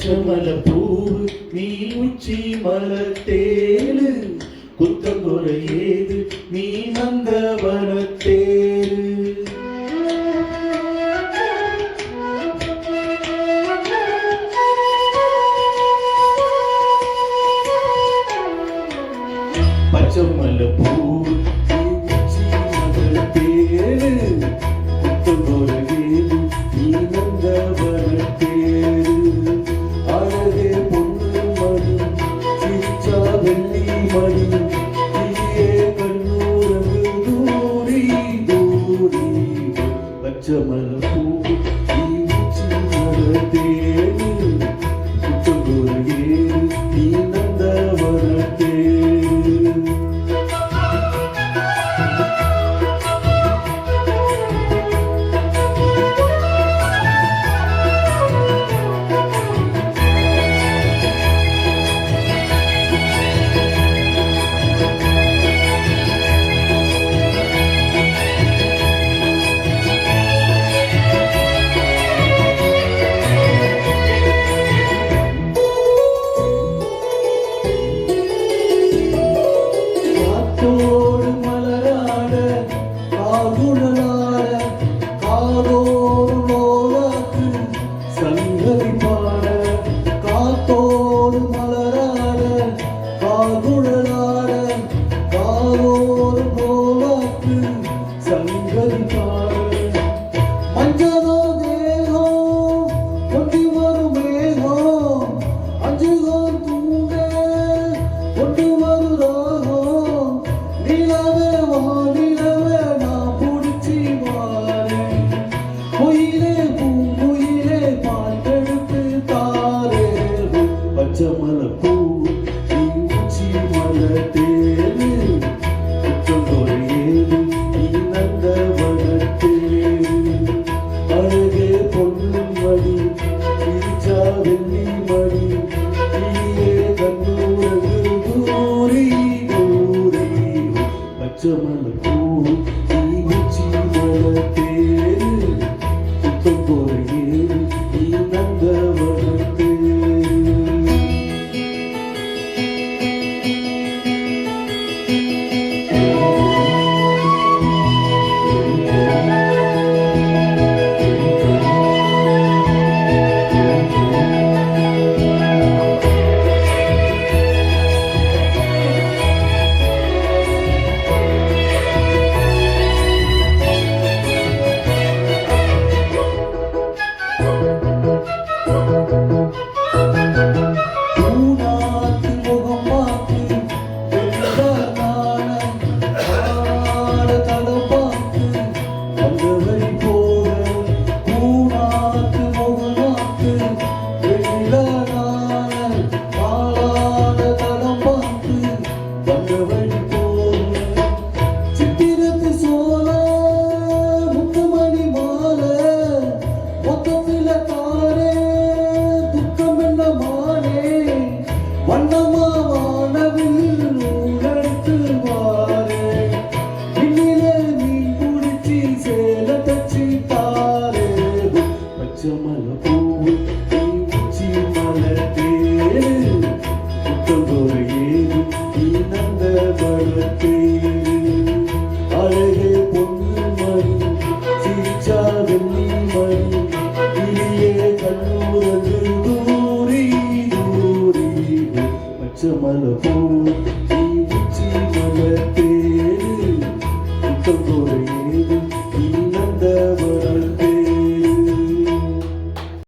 பச்சமலப்பூவு நீ உச்சி மலத்தேரு குத்தங்குறையேது நீ நந்தவனத்தேரு பச்சமலப்பூவு நீ உச்சி மலத்தேரு குத்தங்குறையேது நீ நந்தவனத்தேரு அழகே பொண்ணு மணி சிரிச்சா வெள்ளி மணி நீயே கண்ணூரகு தூரி தூரி பச்சமலப்பூ நீ உச்சி மலத்தேரு குத்தங்குறையேது நீ நந்தவனத்தேரு காத்தோடு மலராட காகுழலாட காதோடு லோலாக்கு சங்கதி பாட காத்தோடு மலராட காகுழலாட காதோடு லோலாக்கு சங்கதி பாட மஞ்சளோ தேகம் கொண்டி வரும் மேகம் அஞ்சுகோ தூங்க கொண்டு வருதாகம் நிலவே வானிலவே நான் பிடிச்சி வாரேன் குயிலே பூங்குயிலே பாட்டெடுத்து தாரே பச்சமலப்பூ நீ உச்சி மலத்தேரு குத்தங்குறையேது நீ நந்தவனத்தேரு அழகே பொண்ணு மணி சிரிச்சா வெள்ளி மணி நீயே கண்ணூரகு தூரி தூரி பச்சமலப்பூ நீ உச்சி மலத்தேரு குத்தங்குறையேது நீ நந்தவனத்தேரு பூனாத்து முகம் பார்த்து வெள்ளனான காணாத தடம் பார்த்து வந்தவழி போக பூனாத்து முகம் பார்த்து வெள்ளனான காணாத தடம் பார்த்து வந்தவழி போக சித்திரத்து சோல முத்துமணி மாலை மொத்தத்தில தாரே துக்கம் என்ன மானே வண்ணமா வானவில் நூலெடுத்து வாரே விண்ணிலே மீன் குடிச்சி சேல தச்சி தாரே பச்சமலப்பூ நீ உச்சி மலத்தேரு குத்தங்குறையேது நீ நந்தவனத்தேரு அழகே பொண்ணு மணி சிரிச்சா வெள்ளி மணி நீயே கண்ணூரகு தூரி தூரி பச்சமலப்பூ நீ உச்சி மலத்தேரு குத்தங்குறையேது